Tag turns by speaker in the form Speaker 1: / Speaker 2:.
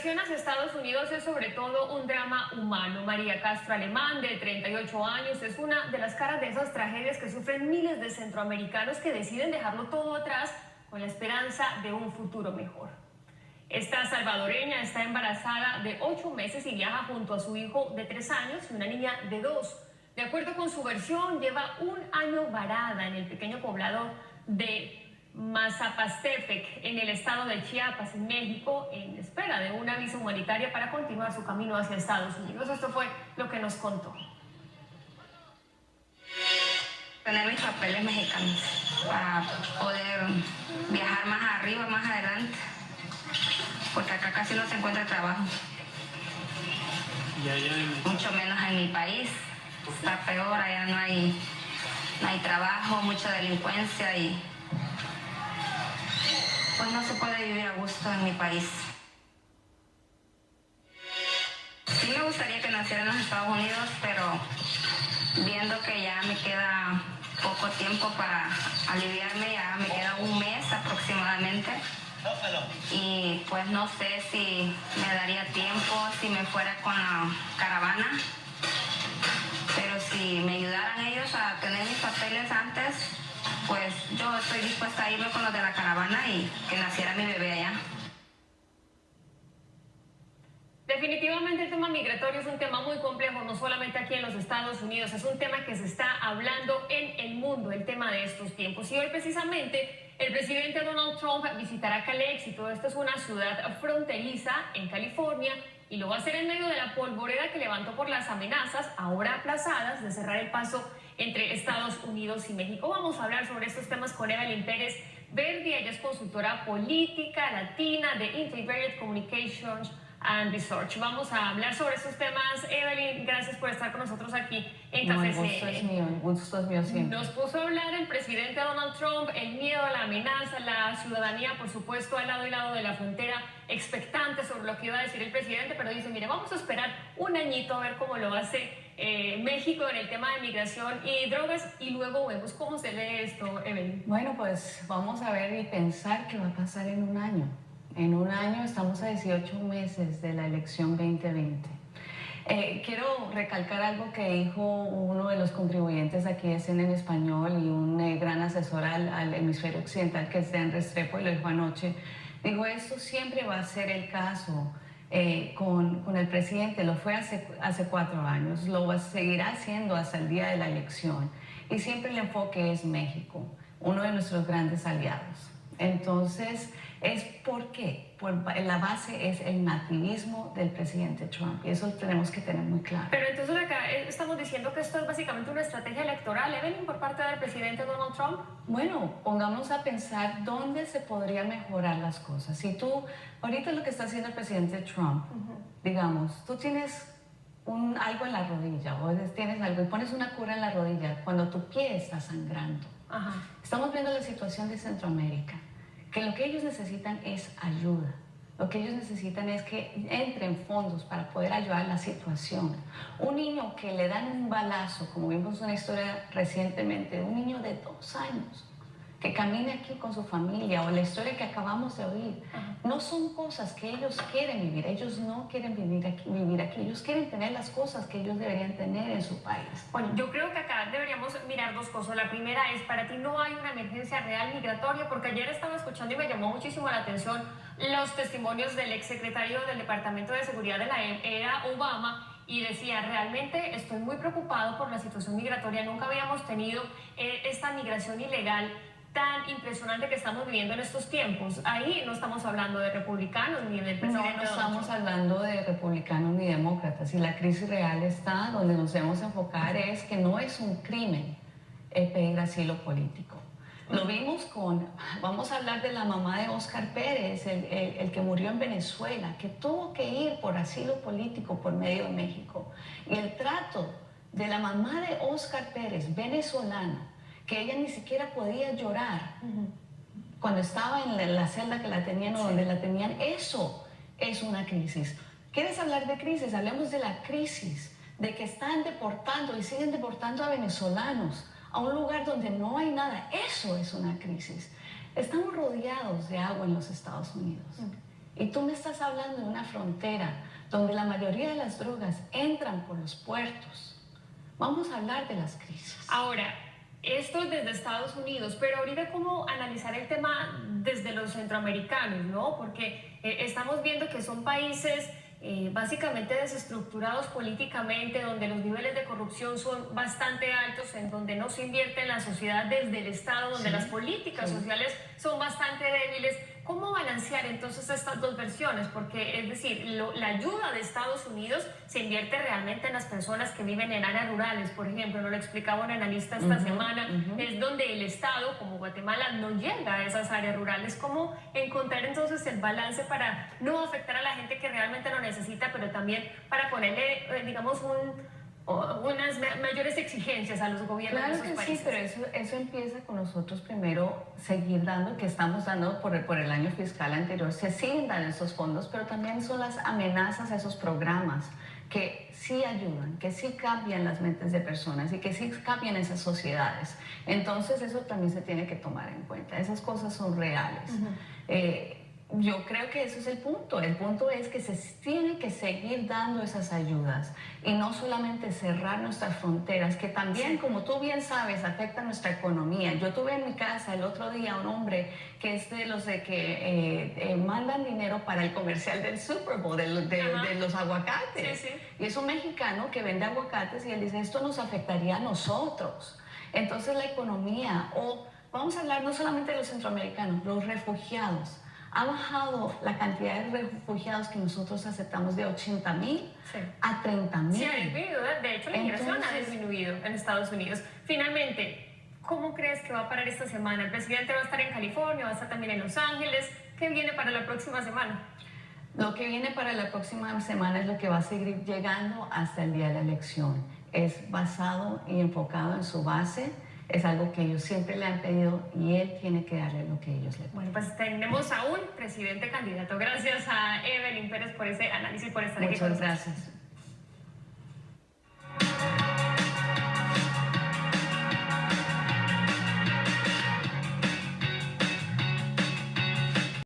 Speaker 1: migración hacia Estados Unidos es sobre todo un drama humano. María Castro Alemán, de 38 años, es una de las caras de esas tragedias que sufren miles de centroamericanos que deciden dejarlo todo atrás con la esperanza de un futuro mejor. Esta salvadoreña está embarazada de 8 meses y viaja junto a su hijo de 3 años y una niña de 2. De acuerdo con su versión, lleva un año varada en el pequeño poblado de Mazapastepec, en el estado de Chiapas, en México, en espera de una visa humanitaria para continuar su camino hacia Estados Unidos. Esto fue lo que nos contó.
Speaker 2: Tener mis papeles mexicanos para poder viajar más arriba, más adelante, porque acá casi no se encuentra trabajo. Mucho menos en mi país, está peor, allá no hay trabajo, mucha delincuencia y pues no se puede vivir a gusto en mi país. Sí me gustaría que naciera en los Estados Unidos, pero viendo que ya me queda poco tiempo para aliviarme, ya me queda un mes aproximadamente. Y pues no sé si me daría tiempo, si me fuera con la caravana. Pero si me ayudaran ellos a tener mis papeles antes, pues yo estoy dispuesta a irme con los de la caravana y que naciera mi bebé allá.
Speaker 1: Definitivamente el tema migratorio es un tema muy complejo, no solamente aquí en los Estados Unidos, es un tema que se está hablando en el mundo, el tema de estos tiempos. Y hoy precisamente el presidente Donald Trump visitará Calexico. Esta es una ciudad fronteriza en California y lo va a hacer en medio de la polvoreda que levantó por las amenazas, ahora aplazadas, de cerrar el paso entre Estados Unidos y México. Vamos a hablar sobre estos temas con Evelyn Pérez Verdi. Ella es consultora política latina de Integrated Communications and Research. Vamos a hablar sobre estos temas. Evelyn, gracias por estar con nosotros aquí en Café CNN.
Speaker 3: El gusto es mío siempre.
Speaker 1: Nos puso a hablar el presidente Donald Trump, el miedo, la amenaza, la ciudadanía, por supuesto, al lado y lado de la frontera, expectante sobre lo que iba a decir el presidente, pero dice, mire, vamos a esperar un añito a ver cómo lo hace México en el tema de migración y drogas, y luego vemos cómo se lee esto, Evelyn.
Speaker 3: Bueno, pues vamos a ver y pensar qué va a pasar en un año. En un año estamos a 18 meses de la elección 2020. Quiero recalcar algo que dijo uno de los contribuyentes aquí de CNN en Español y un gran asesor al hemisferio occidental, que es Dan Restrepo, y lo dijo anoche. Dijo, esto siempre va a ser el caso con el presidente, lo fue hace 4 años, lo seguirá haciendo hasta el día de la elección. Y siempre el enfoque es México, uno de nuestros grandes aliados. Entonces, es porque la base es el nativismo del presidente Trump, y eso tenemos que tener muy claro.
Speaker 1: Pero entonces acá estamos diciendo que esto es básicamente una estrategia electoral, Evelyn, por parte del presidente Donald Trump.
Speaker 3: Bueno, pongamos a pensar dónde se podrían mejorar las cosas. Si tú, ahorita lo que está haciendo el presidente Trump, digamos, tú tienes algo en la rodilla o tienes algo y pones una cura en la rodilla cuando tu pie está sangrando. Estamos viendo la situación de Centroamérica, que lo que ellos necesitan es ayuda. Lo que ellos necesitan es que entren fondos para poder ayudar la situación. Un niño que le dan un balazo, como vimos una historia recientemente, un niño de 2 años, que camine aquí con su familia, o la historia que acabamos de oír, no son cosas que ellos quieren vivir. Ellos no quieren vivir aquí, ellos quieren tener las cosas que ellos deberían tener en su país.
Speaker 1: Bueno, yo creo que acá deberíamos mirar 2 cosas. La primera es, para ti no hay una emergencia real migratoria, porque ayer estaba escuchando y me llamó muchísimo la atención los testimonios del exsecretario del Departamento de Seguridad de la era Obama, y decía, realmente estoy muy preocupado por la situación migratoria, nunca habíamos tenido esta migración ilegal tan impresionante que estamos viviendo en estos tiempos. Ahí no estamos hablando de republicanos ni del presidente.
Speaker 3: No estamos hablando de republicanos ni demócratas, y la crisis real está donde nos debemos enfocar, es que no es un crimen pedir asilo político. Lo vimos vamos a hablar de la mamá de Óscar Pérez, el que murió en Venezuela, que tuvo que ir por asilo político por medio de México. Y el trato de la mamá de Óscar Pérez, venezolana, que ella ni siquiera podía llorar cuando estaba en la celda que la tenían o donde la tenían, eso es una crisis. ¿Quieres hablar de crisis? Hablemos de la crisis de que están deportando y siguen deportando a venezolanos a un lugar donde no hay nada. Eso es una crisis. Estamos rodeados de agua en los Estados Unidos. Y tú me estás hablando de una frontera donde la mayoría de las drogas entran por los puertos. Vamos a hablar de las crisis.
Speaker 1: Ahora, esto desde Estados Unidos, pero ahorita cómo analizar el tema desde los centroamericanos, ¿no? Porque estamos viendo que son países básicamente desestructurados políticamente, donde los niveles de corrupción son bastante altos, en donde no se invierte en la sociedad desde el Estado, donde las políticas sociales son bastante débiles. ¿Cómo balancear entonces estas dos versiones? Porque, es decir, la ayuda de Estados Unidos se invierte realmente en las personas que viven en áreas rurales, por ejemplo, nos lo explicaba un analista esta semana, es donde el Estado, como Guatemala, no llega a esas áreas rurales. ¿Cómo encontrar entonces el balance para no afectar a la gente que realmente lo necesita, pero también para ponerle, digamos, unas mayores exigencias a los gobiernos de esos países?
Speaker 3: Claro que sí, pero eso empieza con nosotros primero seguir dando, que estamos dando por el año fiscal anterior, se siguen dando esos fondos, pero también son las amenazas a esos programas que sí ayudan, que sí cambian las mentes de personas y que sí cambian esas sociedades. Entonces eso también se tiene que tomar en cuenta, esas cosas son reales. Yo creo que eso es el punto es que se tiene que seguir dando esas ayudas y no solamente cerrar nuestras fronteras, que también, como tú bien sabes, afecta nuestra economía. Yo tuve en mi casa el otro día un hombre que es de los de que mandan dinero para el comercial del Super Bowl, de los aguacates.
Speaker 1: Sí, sí.
Speaker 3: Y es un mexicano que vende aguacates y él dice, esto nos afectaría a nosotros. Entonces la economía, o vamos a hablar no solamente de los centroamericanos, los refugiados. Ha bajado la cantidad de refugiados que nosotros aceptamos de 80,000 a 30,000.
Speaker 1: Sí, ha disminuido. De hecho, la migración ha disminuido en Estados Unidos. Finalmente, ¿cómo crees que va a parar esta semana? El presidente va a estar en California, va a estar también en Los Ángeles. ¿Qué viene para la próxima semana?
Speaker 3: Lo que viene para la próxima semana es lo que va a seguir llegando hasta el día de la elección. Es basado y enfocado en su base. Es algo que ellos siempre le han pedido y él tiene que darle lo que ellos le piden.
Speaker 1: Bueno, pues tenemos a un presidente candidato. Gracias a Evelyn Pérez por ese análisis, por estar aquí con nosotros.
Speaker 3: Muchas gracias.